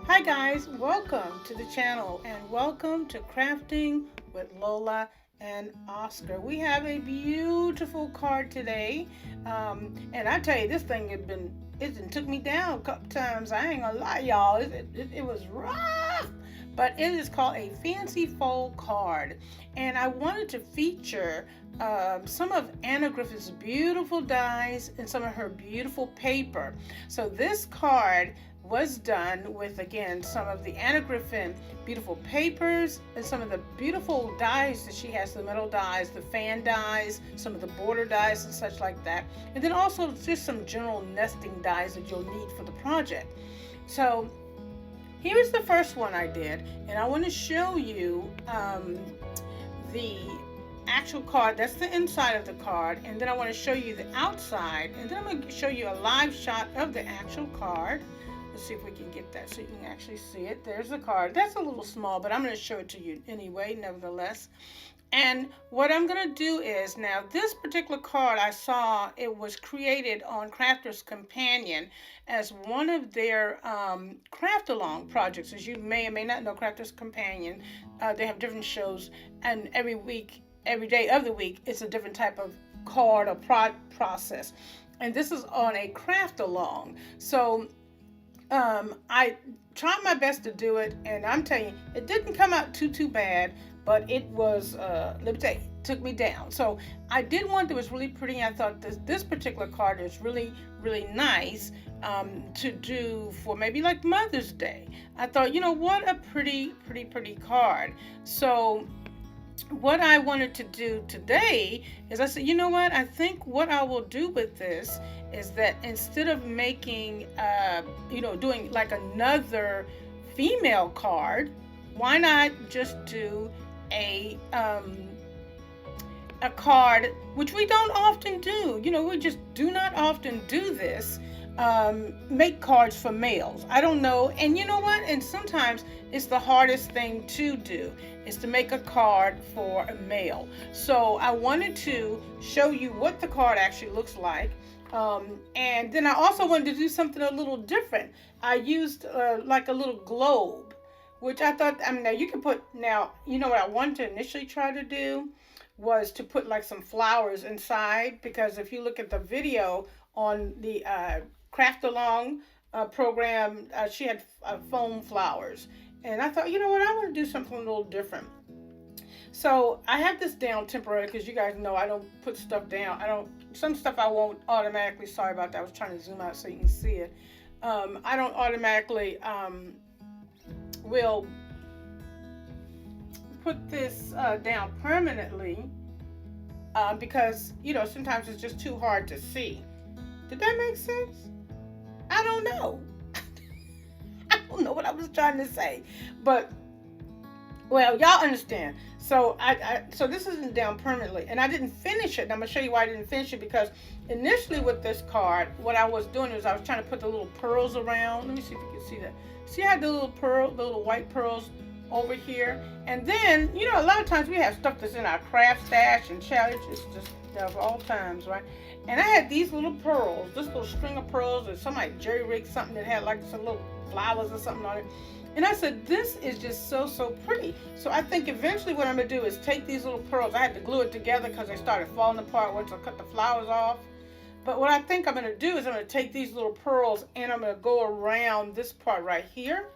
Hi guys, welcome to the channel and welcome to Crafting with Lola and Oscar. We have a beautiful card today, and I tell you, this thing it took me down a couple times. I ain't gonna lie, y'all. It was rough, but it is called a fancy fold card, and I wanted to feature some of Anna Griffin's beautiful dies and some of her beautiful paper. So this card was done with, again, some of the Anna Griffin beautiful papers and some of the beautiful dies that she has, the metal dies, the fan dies, some of the border dies and such like that, and then also just some general nesting dies that you'll need for the project. So here's the first one I did, and I want to show you the actual card. That's the inside of the card, and then I want to show you the outside, and then I'm going to show you a live shot of the actual card. Let's see if we can get that so you can actually see it. There's the card. That's a little small, but I'm going to show it to you anyway, nevertheless. And what I'm going to do is, now this particular card I saw, it was created on Crafter's Companion as one of their craft along projects. As you may or may not know, Crafter's Companion, they have different shows, and every day of the week, it's a different type of card or process. And this is on a craft along. So I tried my best to do it, and I'm telling you, it didn't come out too bad, but it was, let me tell you, it took me down. So I did one that was really pretty. I thought this particular card is really nice to do for maybe like Mother's Day. I thought, you know, what a pretty card. So what I wanted to do today is, I said, you know what, I think what I will do with this is that instead of making, doing like another female card, why not just do a card, which we don't often do. You know, we just do not often do this. Make cards for males. I don't know. And you know what? And sometimes it's the hardest thing to do, is to make a card for a male. So I wanted to show you what the card actually looks like. And then I also wanted to do something a little different. I used like a little globe, which I thought, I mean, now you can put, now, you know what I wanted to initially try to do was to put like some flowers inside, because if you look at the video on the Craft Along program, she had foam flowers. And I thought, you know what, I want to do something a little different. So I have this down temporarily, because you guys know I don't put stuff down. Some stuff I won't automatically, sorry about that, I was trying to zoom out so you can see it. I don't automatically will put this down permanently because, you know, sometimes it's just too hard to see. Did that make sense? I don't know. I don't know what I was trying to say, but well, y'all understand. So so this isn't down permanently, and I didn't finish it. And I'm gonna show you why I didn't finish it, because initially with this card, what I was doing is I was trying to put the little pearls around. Let me see if you can see that. See how the little white pearls over here, and then, you know, a lot of times we have stuff that's in our craft stash and challenge. It's just of all times, right? And I had these little pearls, this little string of pearls, or somebody jerry rigged something that had like some little flowers or something on it. And I said, this is just so pretty. So I think eventually what I'm gonna do is take these little pearls. I had to glue it together because they started falling apart once I cut the flowers off. But what I think I'm gonna do is I'm gonna take these little pearls and I'm gonna go around this part right here,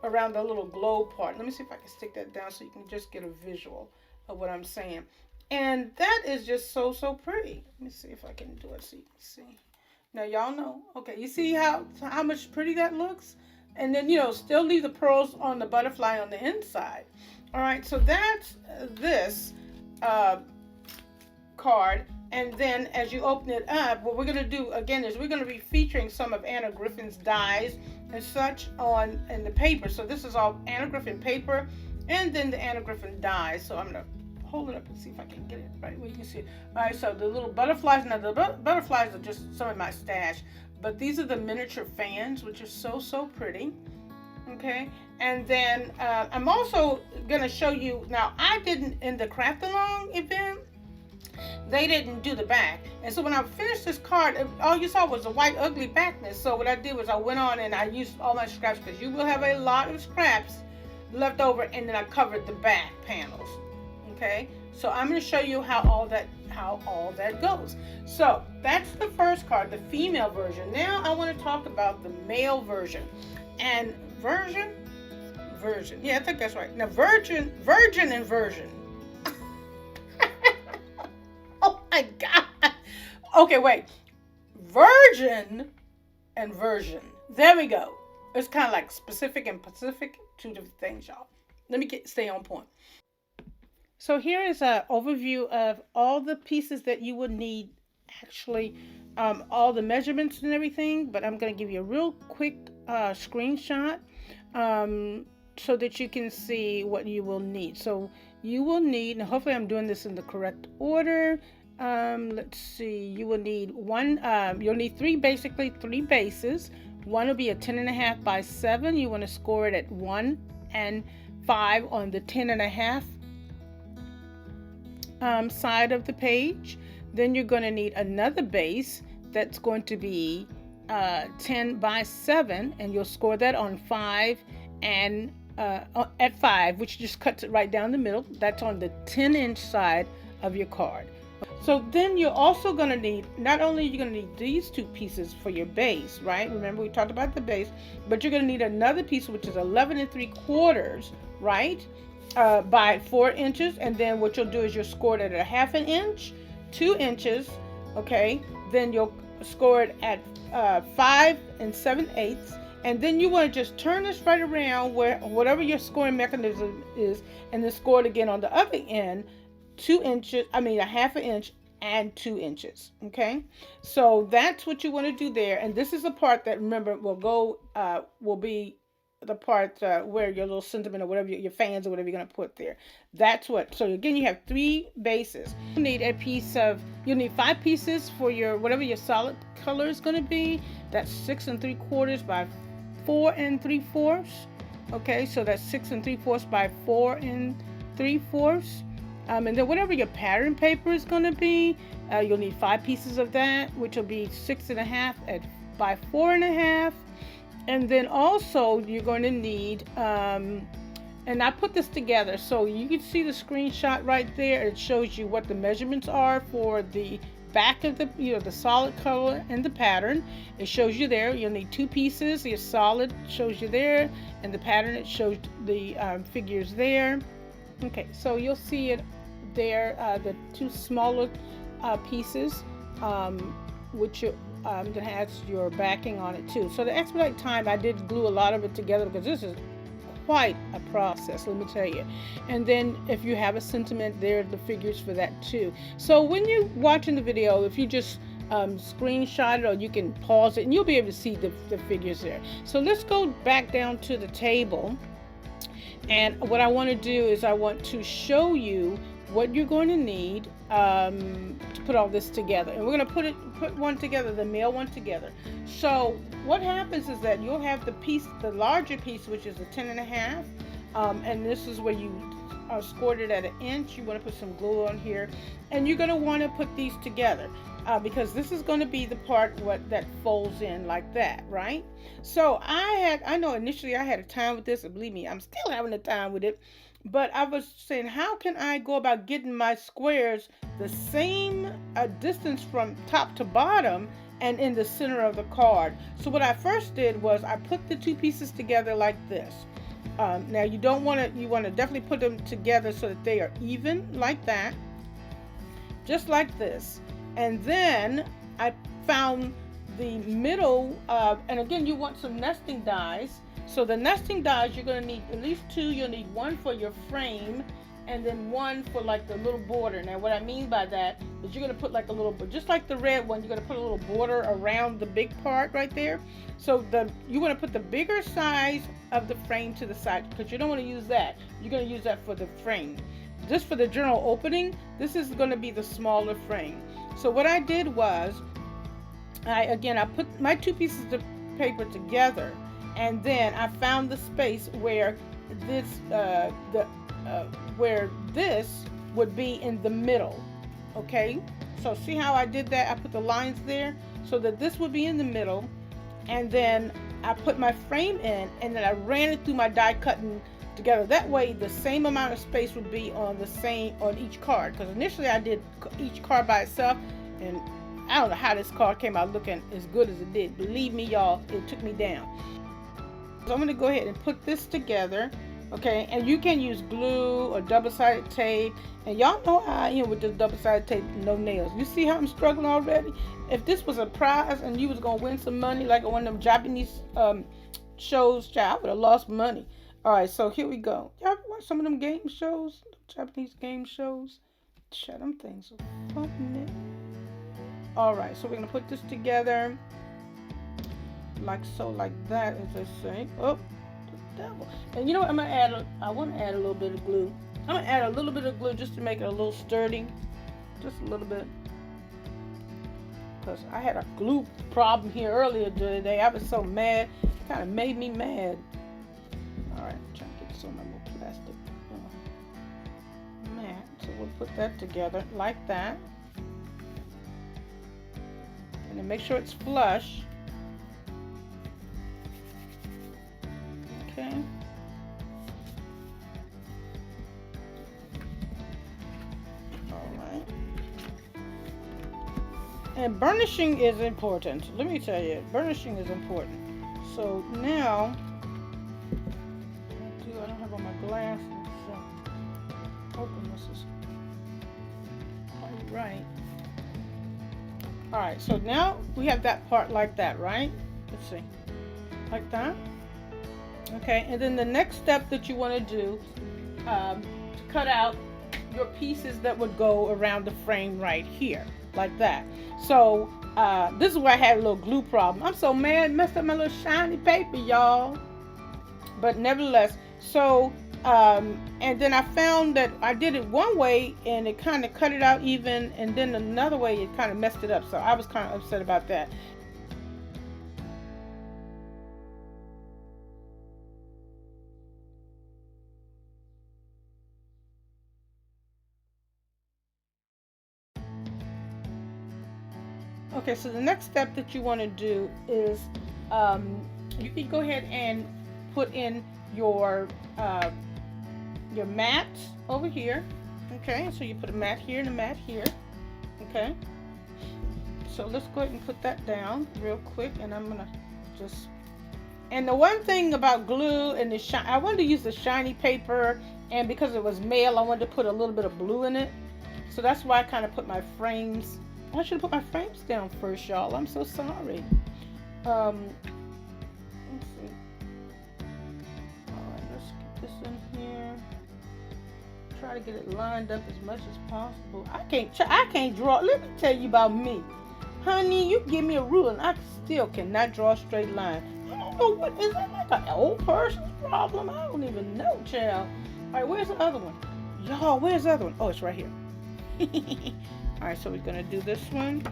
around the little globe part. Let me see if I can stick that down so you can just get a visual of what I'm saying. And that is just so pretty. Let me see if I can do it so you can see. Now y'all know. Okay, you see how much pretty that looks? And then, you know, still leave the pearls on the butterfly on the inside. All right, so that's this card. And then as you open it up, what we're going to do again is we're going to be featuring some of Anna Griffin's dies and such in the paper. So this is all Anna Griffin paper and then the Anna Griffin dies. So I'm going to hold it up and see if I can get it right where you can see it. All right, so the little butterflies, now the butterflies are just some of my stash, but these are the miniature fans, which are so pretty. Okay, and then I'm also going to show you, now I didn't, in the Craft-A-Long event, they didn't do the back. And so when I finished this card, all you saw was a white ugly backness. So what I did was I went on and I used all my scraps, because you will have a lot of scraps left over, and then I covered the back panels. Okay, so I'm going to show you how all that goes. So that's the first card, the female version. Now I want to talk about the male version. And version, yeah, I think that's right. Now virgin and version. Oh my God. Okay, wait. Virgin and version. There we go. It's kind of like specific and Pacific, two different things, y'all. Let me stay on point. So here is an overview of all the pieces that you would need, actually, all the measurements and everything, but I'm going to give you a real quick screenshot so that you can see what you will need. So you will need, and hopefully I'm doing this in the correct order. Let's see, you will need you'll need three bases. One will be a 10.5 by 7. You want to score it at 1 and 5 on the 10.5 side of the page. Then you're going to need another base that's going to be 10 by 7, and you'll score that on 5 and at 5, which just cuts it right down the middle. That's on the 10-inch side of your card. So then you're also going to need, not only are you going to need these two pieces for your base, right? Remember we talked about the base, but you're going to need another piece which is 11 3/4, right? By 4 inches, and then what you'll do is you'll score it at 1/2 inch, 2 inches, okay? Then you'll score it at 5 7/8, and then you want to just turn this right around where whatever your scoring mechanism is, and then score it again on the other end, 2 inches. I mean 1/2 inch and 2 inches. Okay, so that's what you want to do there, and this is the part that, remember, will be the part where your little sentiment or whatever your fans or whatever you're going to put there. That's what. So again, you have 3 bases. You need you need 5 pieces for your whatever your solid color is going to be. That's 6 3/4 by 4 3/4. Okay, so that's 6 3/4 by 4 3/4. And then whatever your pattern paper is going to be, you'll need 5 pieces of that, which will be 6.5 by 4.5. And then also you're going to need, and I put this together so you can see the screenshot right there. It shows you what the measurements are for the back of the, the solid color and the pattern. It shows you there. You'll need 2 pieces. Your solid shows you there, and the pattern, it shows the figures there. Okay, so you'll see it there, the 2 smaller pieces, which that has your backing on it too. So to expedite time, I did glue a lot of it together because this is quite a process, let me tell you. And then if you have a sentiment, there are the figures for that too. So when you're watching the video, if you just screenshot it, or you can pause it, and you'll be able to see the figures there. So let's go back down to the table. And what I want to do is I want to show you what you're going to need to put all this together. And we're going to put one together, the male one together. So what happens is that you'll have the larger piece, which is a 10.5, and this is where you scored it at 1 inch. You want to put some glue on here, and you're going to want to put these together because this is going to be the part that folds in like that, right? So I know initially I had a time with this, and believe me, I'm still having a time with it. But I was saying, how can I go about getting my squares the same distance from top to bottom and in the center of the card? So what I first did was I put the 2 pieces together like this. Now you want to definitely put them together so that they are even like that, just like this. And then I found the middle, and again, you want some nesting dies. So the nesting dies, you're going to need at least 2. You'll need 1 for your frame, and then one for like the little border. Now what I mean by that is you're going to put like a little, just like the red one, you're going to put a little border around the big part right there. So you want to put the bigger size of the frame to the side, because you don't want to use that. You're going to use that for the frame. Just for the journal opening, this is going to be the smaller frame. So what I did was, I put my two pieces of paper together, and then I found the space where this would be in the middle. Okay, so see how I did that? I put the lines there so that this would be in the middle, and then I put my frame in, and then I ran it through my die cutting together. That way the same amount of space would be on each card, because initially I did each card by itself, and I don't know how this card came out looking as good as it did. Believe me, y'all, it took me down. So I'm going to go ahead and put this together, okay? And you can use glue or double-sided tape. And y'all know how I am with this double-sided tape and no nails. You see how I'm struggling already? If this was a prize and you was going to win some money like one of them Japanese shows, I would have lost money. All right, so here we go. Y'all ever watch some of them game shows? Japanese game shows? Shut them things up. All right, so we're going to put this together like so, like that, as I say. Oh, the devil. And you know what? I want to add a little bit of glue. I'm going to add a little bit of glue just to make it a little sturdy. Just a little bit. Because I had a glue problem here earlier today. I was so mad. It kind of made me mad. All right, I'm trying to get some of my little plastic mat. So we'll put that together like that. And then make sure it's flush. Okay. All right. And burnishing is important. Let me tell you, burnishing is important. So now, I don't have on my glasses. So open this is all right. All right, so now we have that part like that, right? Let's see, like that. Okay, and then the next step that you want to do to cut out your pieces that would go around the frame right here, like that. So this is where I had a little glue problem. I'm so mad, messed up my little shiny paper, y'all. But nevertheless, so and then I found that I did it one way and it kind of cut it out even, and then another way it kind of messed it up. So I was kind of upset about that. Okay, so the next step that you want to do is you can go ahead and put in your mat over here. Okay, so you put a mat here and a mat here. Okay, so let's go ahead and put that down real quick, and I'm gonna just, and the one thing about glue and the I wanted to use the shiny paper, and because it was mail I wanted to put a little bit of blue in it, so that's why I kind of put my frames, I should have put my frames down first, y'all. I'm so sorry. Let's see. Alright, let's get this in here. Try to get it lined up as much as possible. I can't draw. Let me tell you about me. Honey, you give me a ruler and I still cannot draw a straight line. I don't know what is that, like an old person's problem? I don't even know, child. Alright, where's the other one? Y'all, where's the other one? Oh, it's right here. Alright, so we're going to do this one.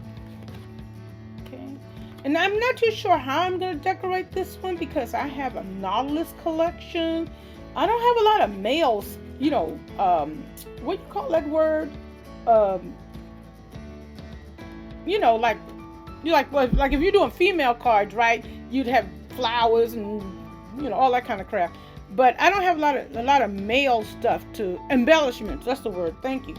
Okay. And I'm not too sure how I'm going to decorate this one because I have a Nautilus collection. I don't have a lot of males, you know, what do you call that word? You know, like if you're doing female cards, right? You'd have flowers and, you know, all that kind of crap. But I don't have a lot of male stuff to embellishments. That's the word. Thank you.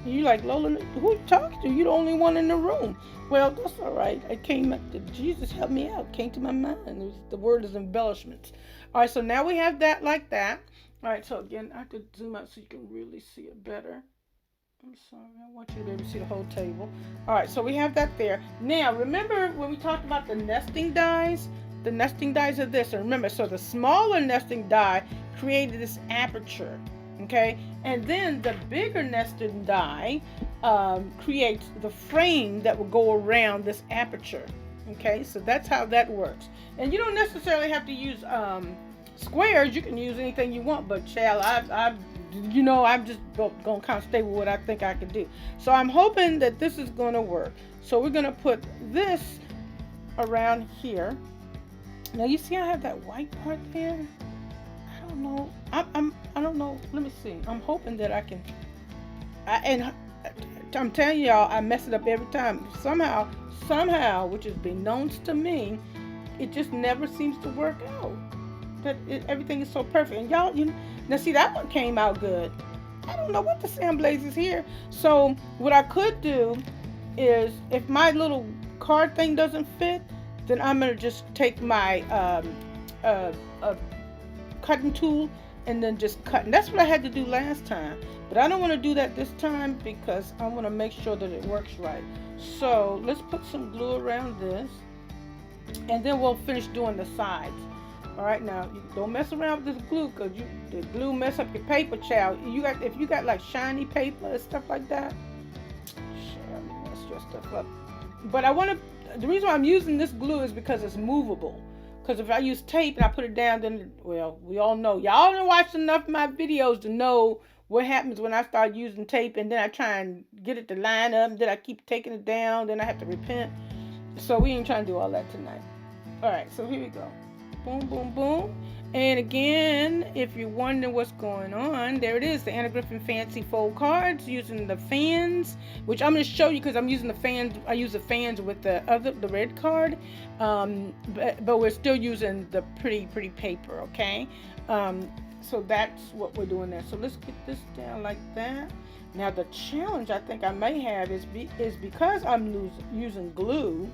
You like, Lola, who you talking to? You're the only one in the room. Well, that's all right. I came up to, Jesus help me out. Came to my mind. The word is embellishments. All right, so now we have that like that. All right, so again, I have to zoom out so you can really see it better. I'm sorry, I want you to be able to see the whole table. All right, so we have that there. Now, remember when we talked about the nesting dies? The nesting dies are this. And remember, so the smaller nesting die created this aperture. Okay, and then the bigger nested die creates the frame that will go around this aperture. Okay, so that's how that works. And you don't necessarily have to use squares. You can use anything you want, but child, I'm just gonna kind of stay with what I think I can do. So I'm hoping that this is gonna work. So we're gonna put this around here. Now you see I have that white part there. I don't know. I don't know. Let me see. I'm hoping that I can. And I'm telling y'all, I mess it up every time. Somehow, which is beknownst to me, it just never seems to work out. Everything is so perfect. And y'all, now see that one came out good. I don't know what the Sam Blaze is here. So what I could do is, if my little card thing doesn't fit, then I'm gonna just take my cutting tool and then just cut. And that's what I had to do last time. But I don't want to do that this time because I want to make sure that it works right. So let's put some glue around this, and then we'll finish doing the sides. All right, now you don't mess around with this glue, because the glue mess up your paper, child. If you got like shiny paper and stuff like that, mess your stuff up. But the reason why I'm using this glue is because it's movable. Because if I use tape and I put it down, then, well, we all know. Y'all done watched enough of my videos to know what happens when I start using tape, and then I try and get it to line up, and then I keep taking it down, then I have to repent. So we ain't trying to do all that tonight. All right, so here we go. Boom, boom, boom. And again, if you're wondering what's going on, there it is, the Anna Griffin Fancy Fold Cards using the fans, which I'm going to show you because I'm using the fans. I use the fans with the red card, but we're still using the pretty paper, okay? So that's what we're doing there. So let's get this down like that. Now the challenge I think I may have is because I'm using glue,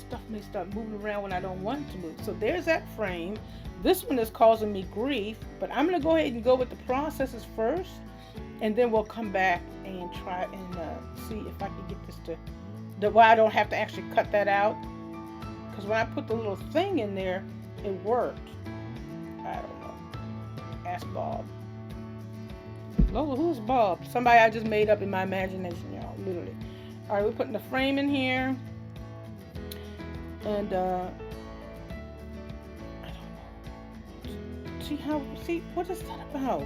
stuff may start moving around when I don't want it to move. So there's that frame. This one is causing me grief, but I'm going to go ahead and go with the processes first, and then we'll come back and try and see if I can get this to, why I don't have to actually cut that out. Because when I put the little thing in there, it worked. I don't know. Ask Bob. Lola, who's Bob? Somebody I just made up in my imagination, y'all, literally. All right, we're putting the frame in here. And I don't know. See, what is that about? I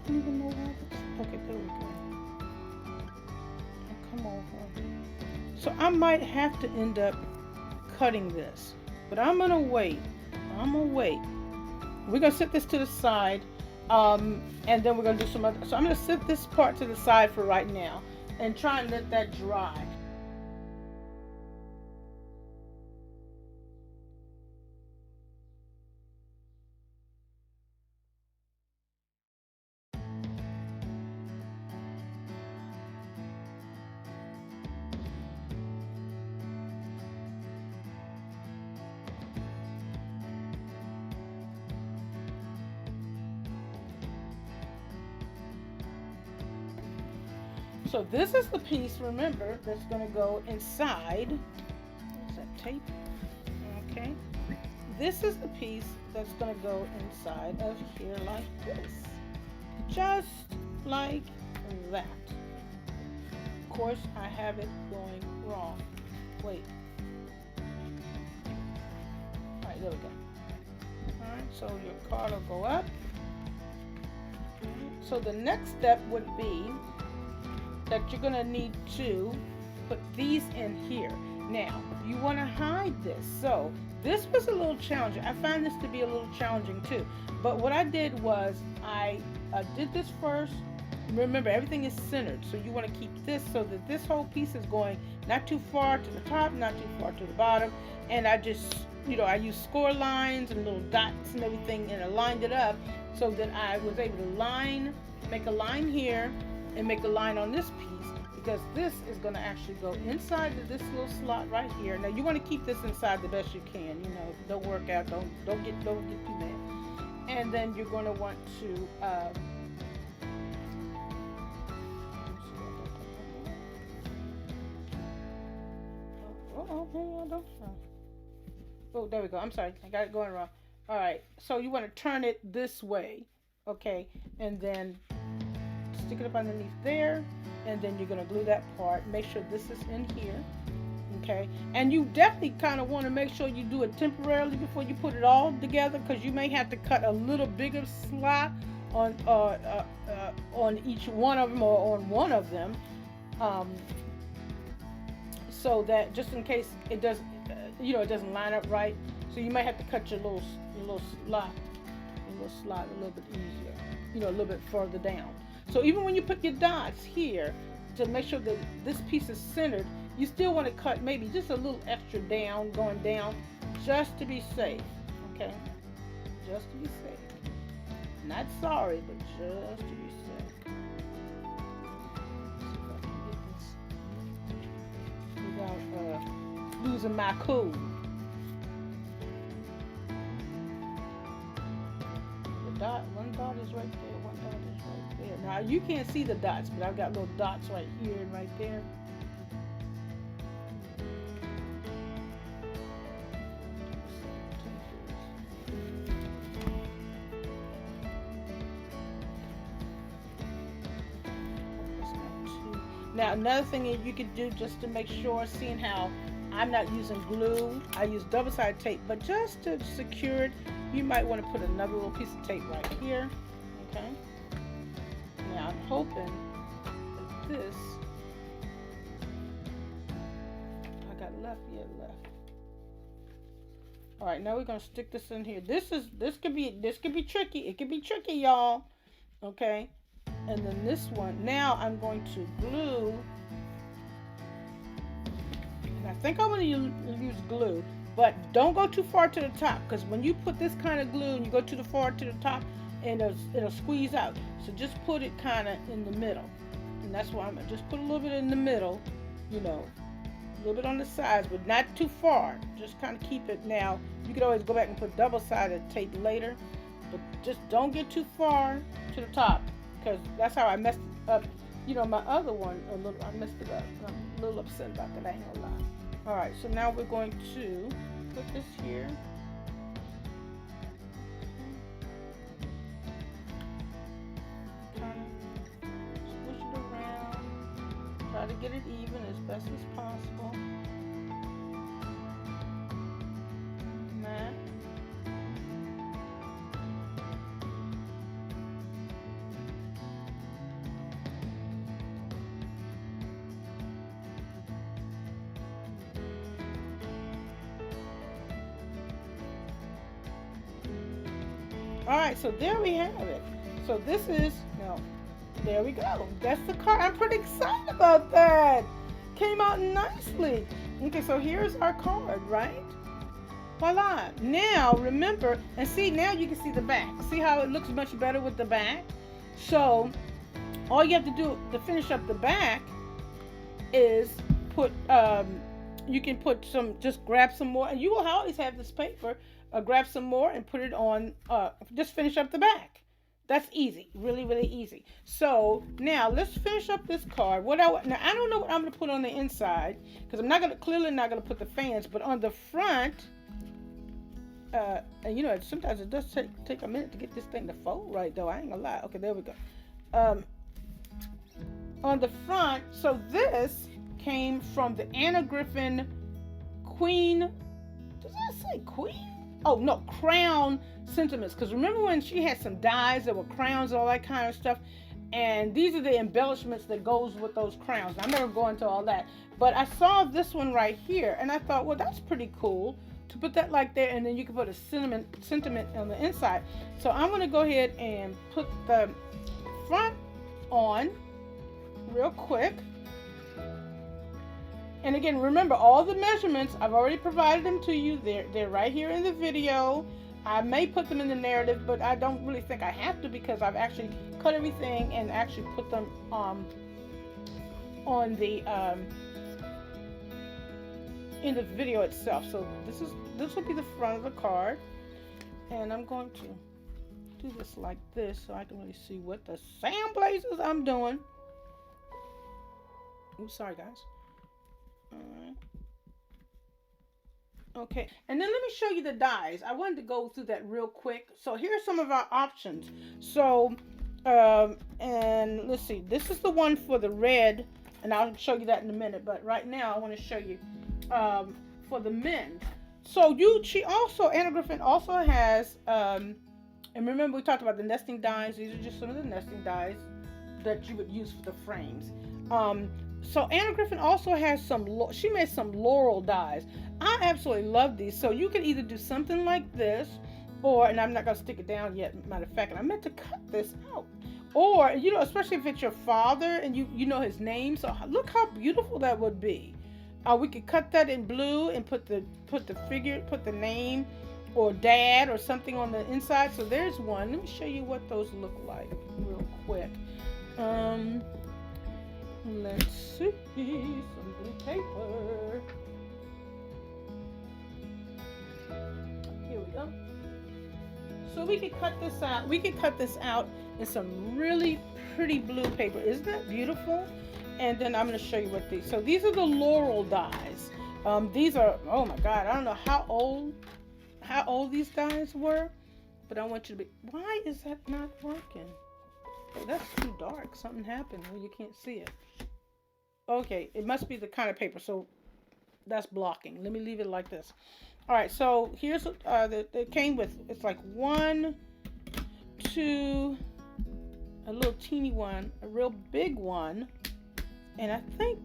don't even know why. Okay, there we go. Oh, come over. So I might have to end up cutting this, but I'm gonna wait. We're gonna set this to the side, and then we're gonna do some other. So I'm gonna set this part to the side for right now, and try and let that dry. So this is the piece, remember, that's going to go inside. What's that, tape? Okay. This is the piece that's going to go inside of here like this. Just like that. Of course, I have it going wrong. Wait. Alright, there we go. Alright, so your card will go up. So the next step would be that you're going to need to put these in here. Now, you want to hide this. So this was a little challenging. I find this to be a little challenging too. But what I did was I did this first. Remember, everything is centered. So you want to keep this so that this whole piece is going not too far to the top, not too far to the bottom. And I just, I used score lines and little dots and everything, and I lined it up so that I was able to make a line here, and make a line on this piece, because this is going to actually go inside of this little slot right here. Now you want to keep this inside the best you can. Don't work out. Don't get too bad. And then you're going to want to Oh, there we go. I'm sorry. I got it going wrong. All right. So you want to turn it this way. Okay. And then stick it up underneath there. And then you're going to glue that part. Make sure this is in here. Okay. And you definitely kind of want to make sure you do it temporarily before you put it all together, because you may have to cut a little bigger slot on each one of them, or on one of them, so that just in case it doesn't, it doesn't line up right. So you might have to cut your little slot a little bit easier, a little bit further down. So even when you put your dots here, to make sure that this piece is centered, you still want to cut maybe just a little extra down, going down, just to be safe. Okay, just to be safe. Not sorry, but just to be safe. See if I can get this without losing my cool. One dot is right there, one dot is right there. Now you can't see the dots, but I've got little dots right here and right there. Now another thing that you could do, just to make sure, seeing how I'm not using glue, I use double-sided tape, but just to secure it, you might want to put another little piece of tape right here. Okay. Now I'm hoping that this, I got left. All right, now we're gonna stick this in here. This could be tricky. It could be tricky, y'all. Okay. And then this one, now I'm going to glue, and I think I want to use glue, but don't go too far to the top, because when you put this kind of glue and you go too far to the top, and it'll squeeze out. So just put it kind of in the middle, and that's why I'm gonna just put a little bit in the middle, a little bit on the sides, but not too far. Just kind of keep it. Now you can always go back and put double-sided tape later, but just don't get too far to the top, because that's how I messed it up. My other one, I messed it up. I'm a little upset about that, I ain't gonna lie. All right, so now we're going to put this here. Kind of squish it around. Try to get it even as best as possible. All right, so there we have it. So this is, there we go. That's the card. I'm pretty excited about that. Came out nicely. Okay, so here's our card, right? Voila. Now, remember, and see, now you can see the back. See how it looks much better with the back? So, all you have to do to finish up the back is put, you can put just grab some more, and you will always have this paper. Grab some more and put it on, just finish up the back. That's easy, really, really easy. So now let's finish up this card. Now I don't know what I'm gonna put on the inside, because I'm clearly not gonna put the fans, but on the front, and sometimes it does take a minute to get this thing to fold right, though. I ain't gonna lie. Okay, there we go. On the front, so this came from the Anna Griffin Queen. Does that say Queen? Oh, no, crown sentiments. Because remember when she had some dies that were crowns and all that kind of stuff? And these are the embellishments that goes with those crowns. I'm never going into all that. But I saw this one right here, and I thought, well, that's pretty cool to put that like there, and then you can put a sentiment on the inside. So I'm going to go ahead and put the front on real quick. And again, remember, all the measurements, I've already provided them to you. They're right here in the video. I may put them in the narrative, but I don't really think I have to, because I've actually cut everything and actually put them on the in the video itself. So this will be the front of the card, and I'm going to do this like this so I can really see what the Sam blazes I'm doing. Oops, sorry guys. Alright. Okay, and then let me show you the dies. I wanted to go through that real quick. So here are some of our options. So, and let's see, this is the one for the red, and I'll show you that in a minute. But right now, I want to show you for the men. So Anna Griffin also has, and remember we talked about the nesting dies. These are just some of the nesting dies that you would use for the frames. So Anna Griffin also has she made some Laurel Dies. I absolutely love these. So you can either do something like this, and I'm not going to stick it down yet, matter of fact, and I meant to cut this out. Or, especially if it's your father and you know his name. So look how beautiful that would be. We could cut that in blue and put the name or dad or something on the inside. So there's one. Let me show you what those look like real quick. Let's see, some blue paper. Here we go. So we could cut this out. We could cut this out in some really pretty blue paper. Isn't that beautiful? And then I'm going to show you what these. So these are the Laurel Dies. These are, oh my God, I don't know how old these dies were, but I want you to be. Why is that not working? Oh, that's too dark. Something happened where you can't see it. Okay, it must be the kind of paper. So that's blocking. Let me leave it like this. All right, so here's it came with, it's like 1, 2, a little teeny one, a real big one, and I think,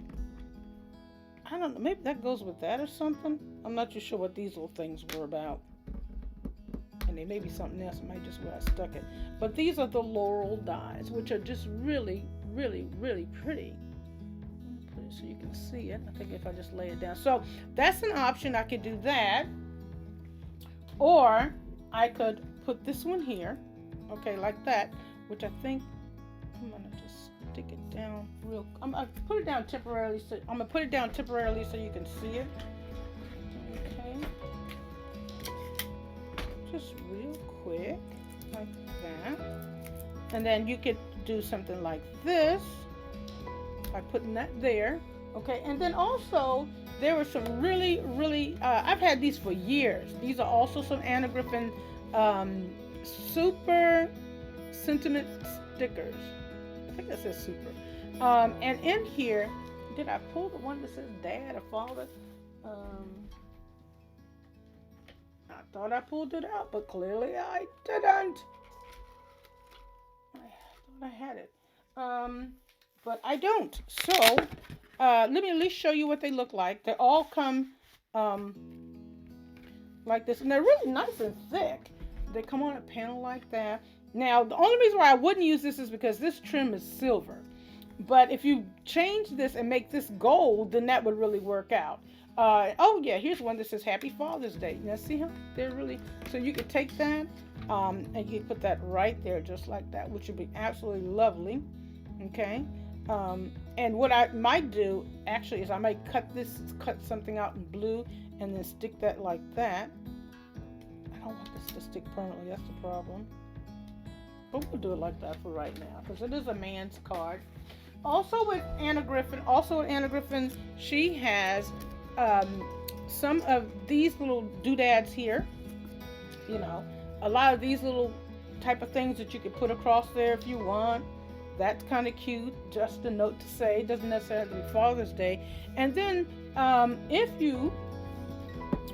I don't know, maybe that goes with that or something. I'm not too sure what these little things were about. And they may be something else. It might just where I stuck it. But these are the Laurel Dies, which are just really, really, really pretty. Put it so you can see it. I think if I just lay it down. So that's an option. I could do that. Or I could put this one here. Okay, like that. Which I think I'm going to just stick it down real. I'm going to put it down temporarily. So I'm going to put it down temporarily so you can see it. Okay. Just real quick, like that. And then you could do something like this by putting that there. Okay, and then also there were some really, really, I've had these for years. These are also some Anna Griffin super sentiment stickers. I think that says super. And in here, did I pull the one that says dad or father? I thought I pulled it out, but clearly I didn't. I thought I had it. But I don't. So, let me at least show you what they look like. They all come like this, and they're really nice and thick. They come on a panel like that. Now, the only reason why I wouldn't use this is because this trim is silver. But if you change this and make this gold, then that would really work out. Oh yeah, here's one that says Happy Father's Day. Now see how they're really, so you could take that and you could put that right there just like that, which would be absolutely lovely. Okay. And what I might do actually is I might cut something out in blue and then stick that like that. I don't want this to stick permanently, that's the problem. But we'll do it like that for right now because it is a man's card. Also with Anna Griffin, she has some of these little doodads here. You know, a lot of these little type of things that you could put across there if you want. That's kind of cute. Just a note to say. It doesn't necessarily have to be Father's Day. And then if you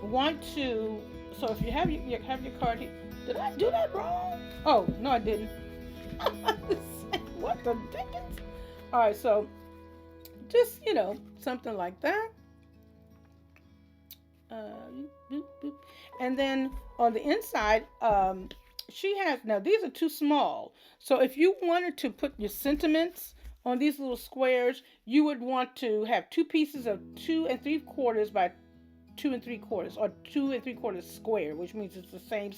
want to, so if you have your card here, did I do that wrong? Oh no, I didn't. What the dickens? All right, so just something like that. Boop, boop. And then on the inside, she has, now these are too small. So if you wanted to put your sentiments on these little squares, you would want to have 2 pieces of 2 3/4 by 2 3/4, or 2 3/4 square, which means it's the same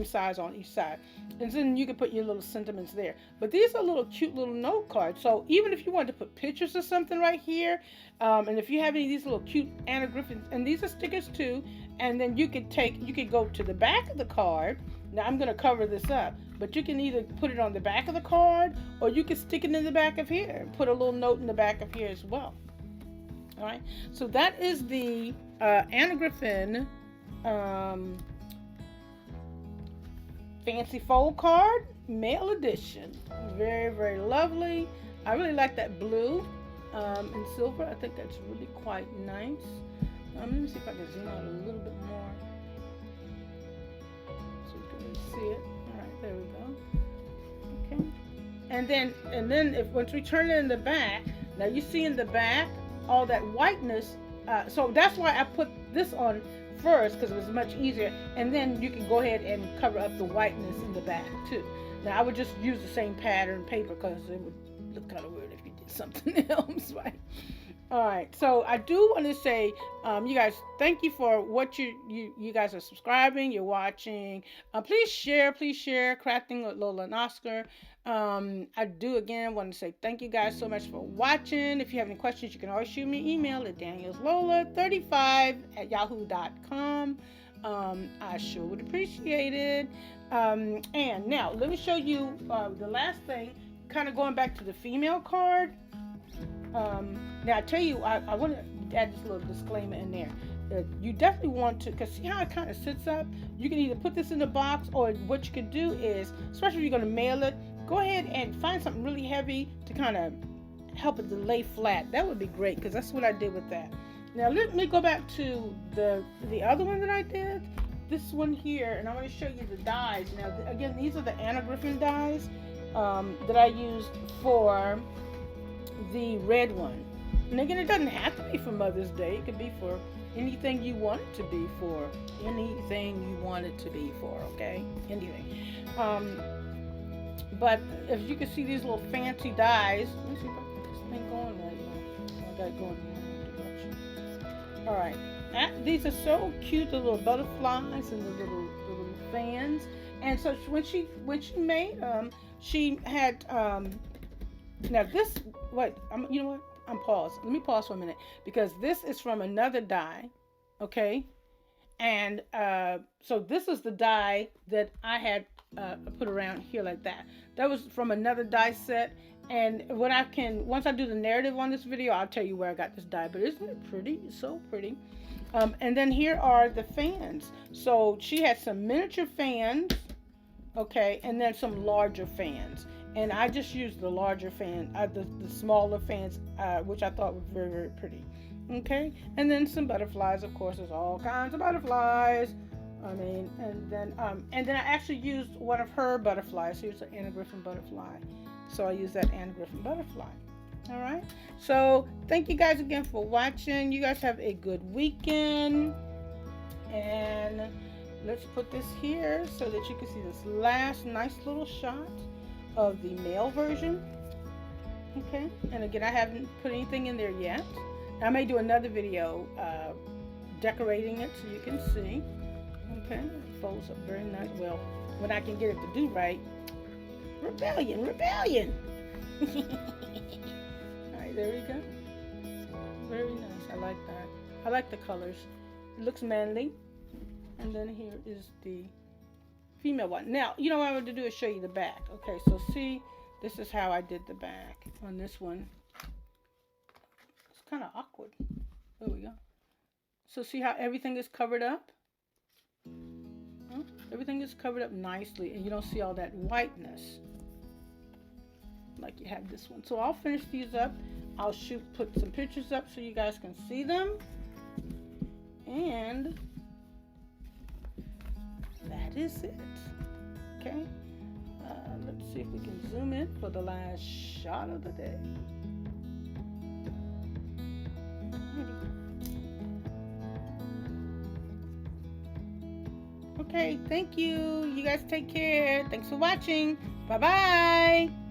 size on each side. And then you can put your little sentiments there. But these are little cute little note cards. So even if you wanted to put pictures or something right here, and if you have any of these little cute Anna Griffin, and these are stickers too, and then you could go to the back of the card. Now I'm going to cover this up, but you can either put it on the back of the card, or you can stick it in the back of here and put a little note in the back of here as well. All right, so that is the Anna Griffin Fancy Fold Card, Mail Edition. Very, very lovely. I really like that blue and silver. I think that's really quite nice. Let me see if I can zoom out a little bit more so you can really see it. All right, there we go. Okay. And then if once we turn it in the back, now you see in the back all that whiteness. So that's why I put this on first, because it was much easier, and then you can go ahead and cover up the whiteness in the back too. Now I would just use the same pattern paper because it would look kind of weird if you did something else, right? All right, so I do want to say, you guys, thank you for what you guys are subscribing, you're watching. Please share, Crafting with Lola and Oscar. I do again want to say thank you guys so much for watching. If you have any questions, you can always shoot me an email at danielslola35@yahoo.com. I sure would appreciate it. And now let me show you the last thing, kind of going back to the female card. Now I tell you, I want to add this little disclaimer in there. You definitely want to, because see how it kind of sits up? You can either put this in the box, or what you can do is, especially if you're going to mail it, go ahead and find something really heavy to kind of help it to lay flat. That would be great, because that's what I did with that. Now let me go back to the other one that I did. This one here, and I'm going to show you the dies. Now again, these are the Anna Griffin dies that I used for the red one. And again, it doesn't have to be for Mother's Day. It could be for anything you want it to be for. Anything you want it to be for, okay? Anything. But as you can see, these little fancy dies. Let me see if I can get this thing going right now. I got it going in the direction. All right. These are so cute, the little butterflies and the little fans. And so when she made them, she had now this, you know what? I'm paused. Let me pause for a minute, because this is from another die, okay? And so this is the die that I had put around here like that. That was from another die set. And once I do the narrative on this video, I'll tell you where I got this die. But isn't it pretty? It's so pretty. And then here are the fans. So she had some miniature fans, okay, and then some larger fans. And I just used the larger fan, the smaller fans, which I thought were very, very pretty. Okay, and then some butterflies. Of course, there's all kinds of butterflies. I mean, and then I actually used one of her butterflies. Here's an Anna Griffin butterfly. So I used that Anna Griffin butterfly. All right. So thank you guys again for watching. You guys have a good weekend. And let's put this here so that you can see this last nice little shot of the male version. Okay, and again, I haven't put anything in there yet. I may do another video decorating it so you can see. Okay, it folds up very nice. Well, when I can get it to do right. Rebellion. All right, there we go. Very nice. I like that. I like the colors. It looks manly. And then here is the female one. Now, you know what I want to do is show you the back. Okay, so see, this is how I did the back on this one. It's kind of awkward. There we go. So see how everything is covered up? Everything is covered up nicely, and you don't see all that whiteness like you have this one. So I'll finish these up. I'll put some pictures up so you guys can see them. And that is it. Okay, let's see if we can zoom in for the last shot of the day. Okay, thank you. You guys take care. Thanks for watching. Bye-bye.